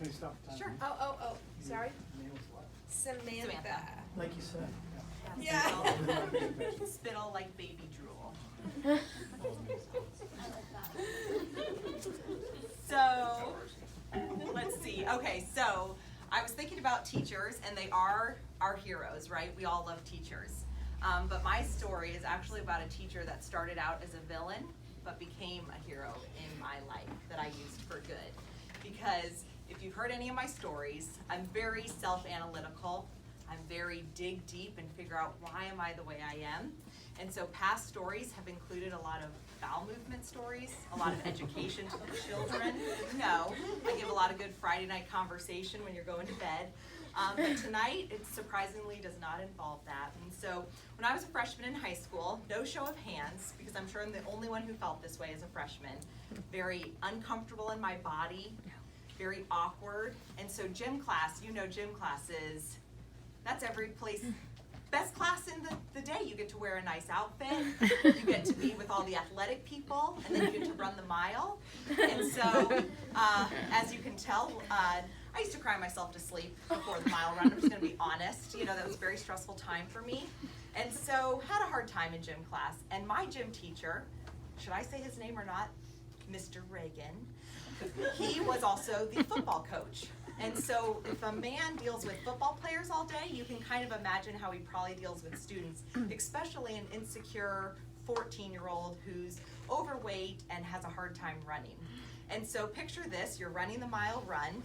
Can we stop the time? Sure. Oh, sorry. Your name was what? Samantha. Like you said. Yeah. Spittle like baby drool. So, let's see. Okay, so I was thinking about teachers, and they are our heroes, right? We all love teachers. But my story is actually about a teacher that started out as a villain, but became a hero in my life that I used for good. Because if you've heard any of my stories, I'm very self-analytical. I'm very dig deep and figure out why am I the way I am. And so past stories have included a lot of bowel movement stories, a lot of education to the children. No, I give a lot of good Friday night conversation when you're going to bed. But tonight, it surprisingly does not involve that. And so when I was a freshman in high school, no show of hands, because I'm sure I'm the only one who felt this way as a freshman, very uncomfortable in my body, very awkward. And so gym class, you know gym class is, that's every place, best class in the day. You get to wear a nice outfit, you get to be with all the athletic people, and then you get to run the mile. And so, as you can tell, I used to cry myself to sleep before the mile run. I'm just gonna be honest, you know, that was a very stressful time for me. And so, had a hard time in gym class. And my gym teacher, should I say his name or not? Mr. Reagan. He was also the football coach. And so if a man deals with football players all day, you can kind of imagine how he probably deals with students, especially an insecure 14-year-old who's overweight and has a hard time running. And so picture this, you're running the mile run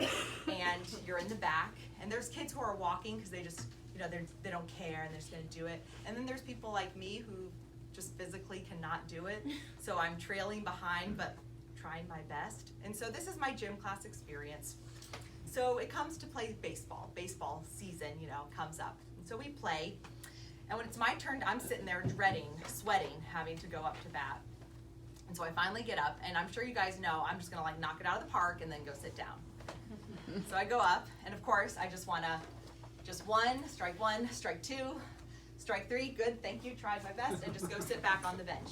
and you're in the back, and there's kids who are walking because they just, you know, they don't care and they're just gonna do it. And then there's people like me who just physically cannot do it. So I'm trailing behind, but trying my best. And so this is my gym class experience. So it comes to play baseball. Baseball season, you know, comes up. And so we play. And when it's my turn, I'm sitting there dreading, sweating, having to go up to bat. And so I finally get up, and I'm sure you guys know I'm just gonna like knock it out of the park and then go sit down. So I go up, and of course I just wanna, one, strike two, strike three, good, thank you, tried my best, and just go sit back on the bench.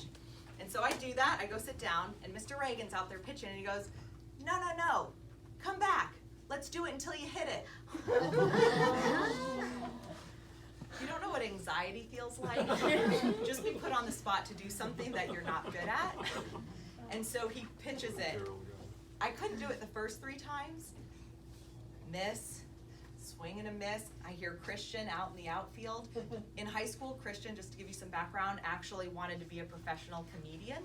And so I do that, I go sit down, and Mr. Reagan's out there pitching, and he goes, no, come back. Let's do it until you hit it. You don't know what anxiety feels like. Just be put on the spot to do something that you're not good at. And so he pitches it. I couldn't do it the first 3 times. Miss, swing and a miss. I hear Christian out in the outfield. In high school, Christian, just to give you some background, actually wanted to be a professional comedian.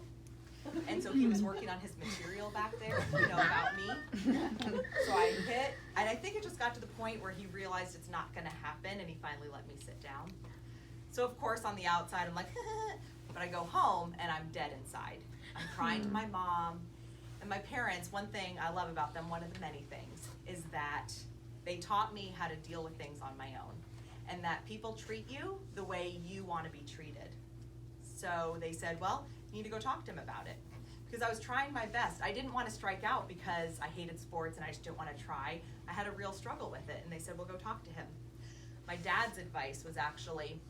And so he was working on his material back there, you know, about me. So I hit, and I think it just got to the point where he realized it's not gonna happen, and he finally let me sit down. So of course on the outside I'm like, but I go home and I'm dead inside. I'm crying to my mom. And my parents, one thing I love about them, one of the many things, is that they taught me how to deal with things on my own. And that people treat you the way you wanna be treated. So they said, well, you need to go talk to him about it. Because I was trying my best. I didn't want to strike out because I hated sports and I just didn't want to try. I had a real struggle with it, and they said, well, go talk to him. My dad's advice was actually,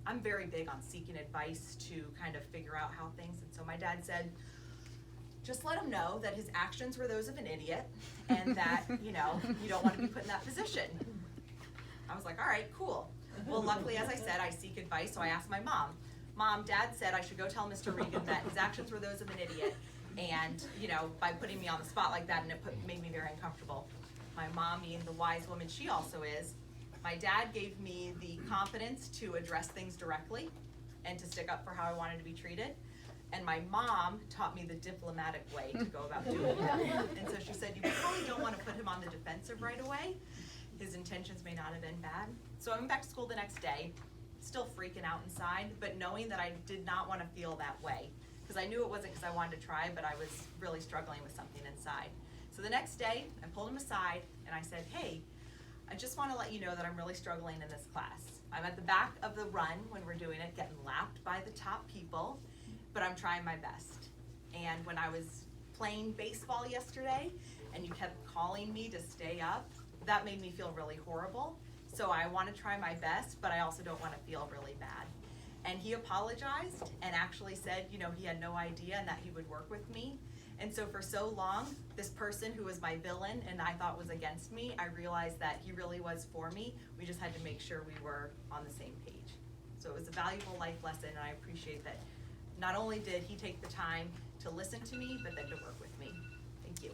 I'm very big on seeking advice to kind of figure out how things, and so my dad said, just let him know that his actions were those of an idiot, and that, you know, you don't want to be put in that position. I was like, all right, cool. Well, luckily, as I said, I seek advice, so I asked my mom. Mom, Dad said I should go tell Mr. Regan that his actions were those of an idiot, and, you know, by putting me on the spot like that, and it made me very uncomfortable. My mom, being the wise woman she also is, my dad gave me the confidence to address things directly and to stick up for how I wanted to be treated. And my mom taught me the diplomatic way to go about doing it. And so she said, you probably don't want to put him on the defensive right away. His intentions may not have been bad. So I went back to school the next day, still freaking out inside, but knowing that I did not want to feel that way. Because I knew it wasn't because I wanted to try, but I was really struggling with something inside. So the next day, I pulled him aside and I said, hey, I just want to let you know that I'm really struggling in this class. I'm at the back of the run when we're doing it, getting lapped by the top people, but I'm trying my best. And when I was playing baseball yesterday and you kept calling me to stay up, that made me feel really horrible. So I want to try my best, but I also don't want to feel really bad. And he apologized and actually said, you know, he had no idea and that he would work with me. And so for so long, this person who was my villain and I thought was against me, I realized that he really was for me. We just had to make sure we were on the same page. So it was a valuable life lesson, and I appreciate that not only did he take the time to listen to me, but then to work with me. Thank you.